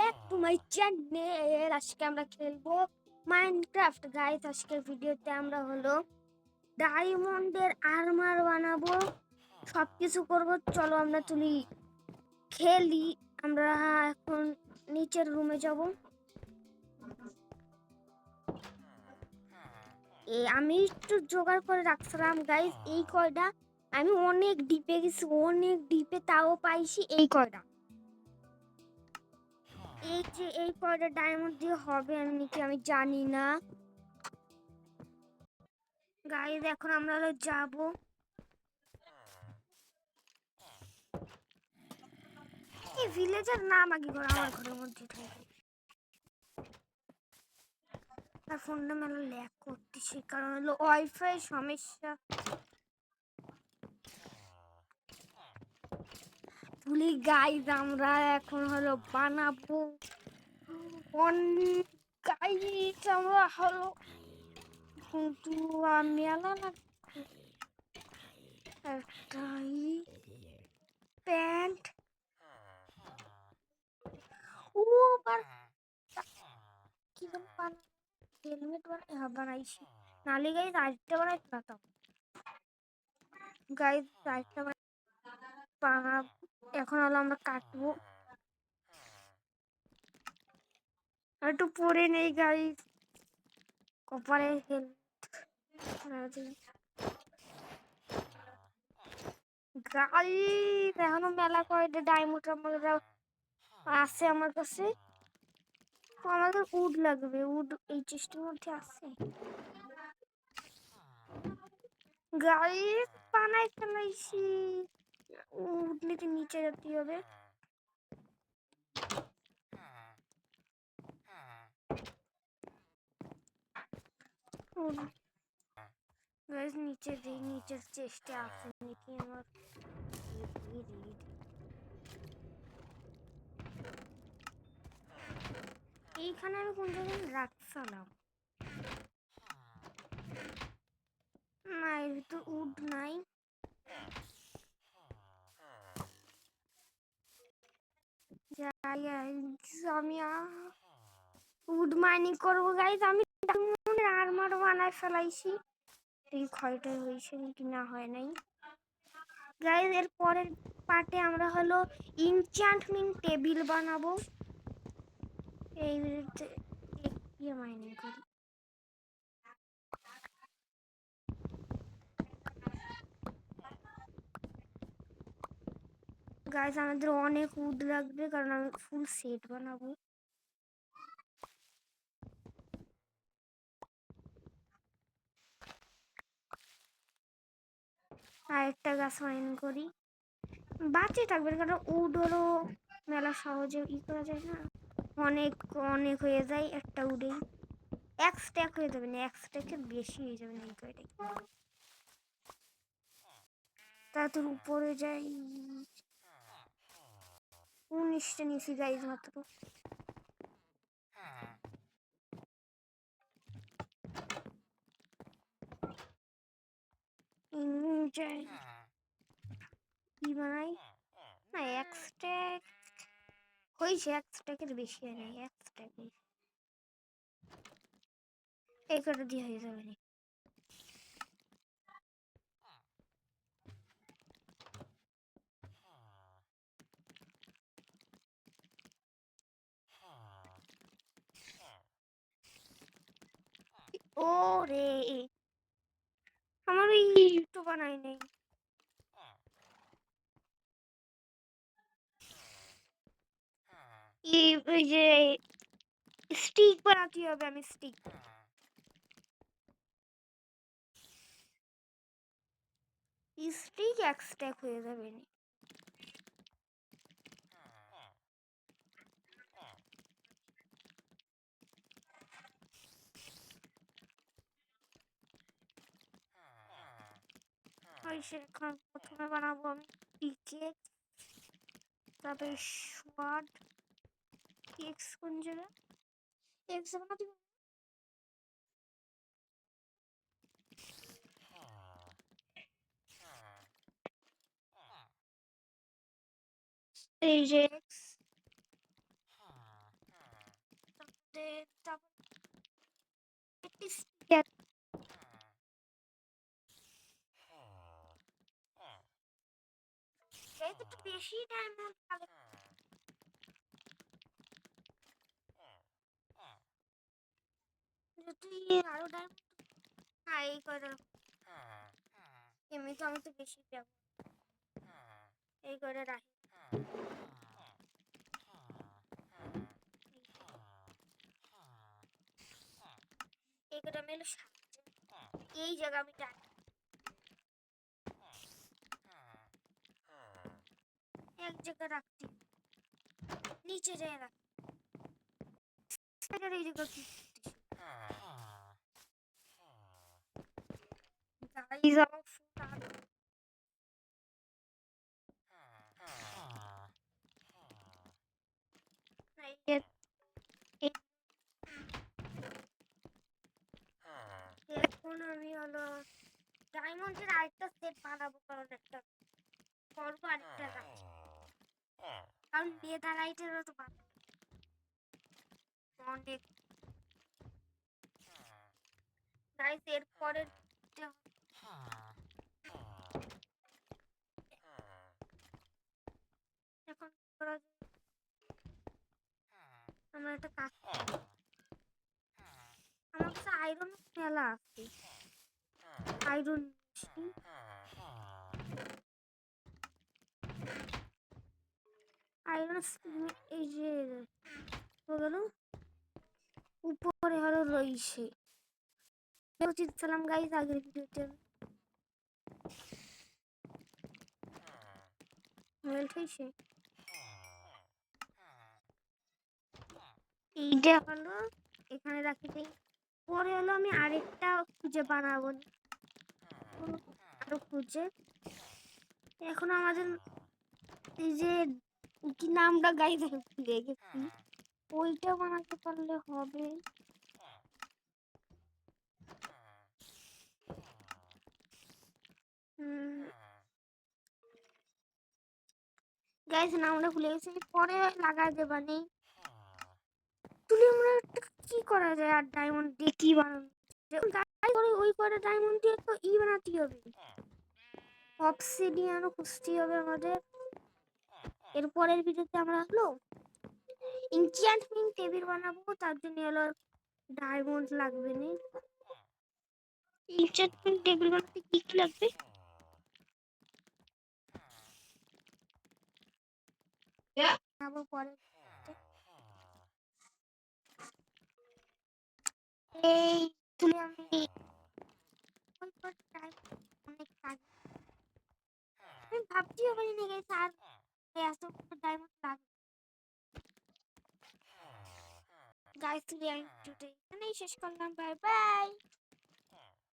Back to my channel. আজকে আমরা খেলবো মাইনক্রাফট গাইস। আজকের ভিডিওতে আমরা হলো ডায়মন্ডের আর্মার বানাবো, সবকিছু করব। চলো আমরা খেলি। আমরা এখন নিচের রুমে যাব। আমি একটু জোগাড় করে রাখছিলাম গাইস, এই কয়টা আমি অনেক ডিপে গেছি, অনেক ডিপে, তাও পাইছি এই কয়টা। এই কয়টা ডায়মন্ড দিয়ে হবে নাকি আমি জানি না গাইস। এখন আমরা যাব এই ভিলেজের নাম আগে ঘর আমার ঘরের মধ্যে থাকে। তার ফোনটা মেলা ল্যাগ করতেছে, কারণ হলো ওয়াইফাই সমস্যা। ভুলি গাইস, আমরা এখন হলো বানাবো গাইস। আমরা হলো কিন্তু মেলা লাগবে একটাই প্যান্ট। ও বার কি হেলমেট বানাইছি, নালে গাইস আরেকটা বানাইতে পারতাম গাইস। আরেকটা বানাবো। এখন হলো আমরা কাটবো, একটু পরে নেই গাইস কপালে গাইস। এখনো মেলা কয়টা ডায়মন্ড আছে আমার কাছে। আমাদের উড লাগবে, উড এই চেষ্টার মধ্যে আছে গাইস। বানাই ফেলাইছি, উড নিতে নিচে যেতে হবে। গাইস নিচে দিই, নিচের চেষ্টা আছে নাকি আমার। এইখানে আমি কোন জায়গায় রাখছিলাম না, এর ভিতর উড নাই। আমি উড মাইনিং করবো গাইস। আমি আর্মার বানায় ফেলাইছি, এই ক্ষয়টা হয়েছে নাকি না হয় নাই গাইস। এর পরের পার্টে আমরা হলো ইনচ্যান্টমেন্ট টেবিল বানাবো। এই মাইনিং করি গাইস। আমাদের অনেক উড লাগবে, কারণ আমি ফুল সেট বানাবো। আর একটা গাছ মাইন করি, বাঁচিয়ে থাকবেন, কারণ উড হলো মেলা সহজে করা যায় না। অনেক অনেক হয়ে যায় একটা উডেই। এক স্ট্যাক হয়ে যাবে না, এক স্ট্যাকের বেশি হয়ে যাবে না এই কয়টাই। তার উপরে যাই, 19টা নিচে গাইজ মাত্র। কি বানাই না, এক স্ট্যাক হয়েছে, এক স্ট্যাকের বেশি হয় নাই, এক স্ট্যাক এই কটা দিয়ে হয়ে যাবে না। ও রে, আমার ওই তো বানাই নাই। ওই যে স্টিক বানাতে হবে, আমি স্টিক এক স্ট্যাক হয়ে যাবে না। এখন প্রথমে বানাবো আমি পিকেক্স, তারপরে শোয়ার্ড। এক্স কোন জায়গায়, এক্স বানাতে এই যে এক্স, তারপর একটি স্পিকার একটু বেশি ডায়মন্ড লাগে যদি আরো ডায়মন্ড এই করে এমনি তো আমি তো বেশি ব্যবহার এই করে রাখি এই করে আমি হলো এই জায়গা আমি এক জায়গায় রাখছি নিচে যায় রাখ এই জায়গা কি গাইস আমার ফোন এখন আমি হলো ডায়মন্ডের আরেকটা সেট বানাবো কারণ একটা করবো আরেকটা রাখছি কারণ নেদারাইটেরও তো বানাবো অনেক গাইস এরপরের এখন করা যায় আমার একটা কাজ আমার কাছে আয়রন মেলা আছে আয়রন আয়রন এই যে গেল উপরে হলো রয়েছে উচিত সালাম গাইস আগের ভিডিওতে মেল হয়েছে এইটা হলো এখানে রাখি দেই পরে হলো আমি আরেকটা খুঁজে বানাবো আরো খুঁজে এখন আমাদের এই যে কি নামটা গাইস ভুলে গেছি ওইটা বানাতে পারলে হবে গাইস নামটা ভুলে গেছি পরে লাগাই দেবা নেই তুলে আমরা কি করা যায় আর ডায়মন্ড দিয়ে কি বানাবো ওই করে ডায়মন্ড দিয়ে তো বানাতে হবে অবসিডিয়ানও খুঁজতে হবে আমাদের এরপরের ভিডিওতে আমরা হলো এনচ্যান্টমেন্ট টেবিল বানাবো তার জন্য হলো ডায়মন্ড লাগবে না এনচ্যান্টমেন্ট টেবিল বানাতে কি কি লাগবে বানাবো পরে এই তুলে আমি অনেক কাজ আমি ভাবছিও পারি না গেছে আর এত ডায়মন্ড লাগবে গাইস তুলে আমি ভিডিওটা এখানেই শেষ করলাম বাই বাই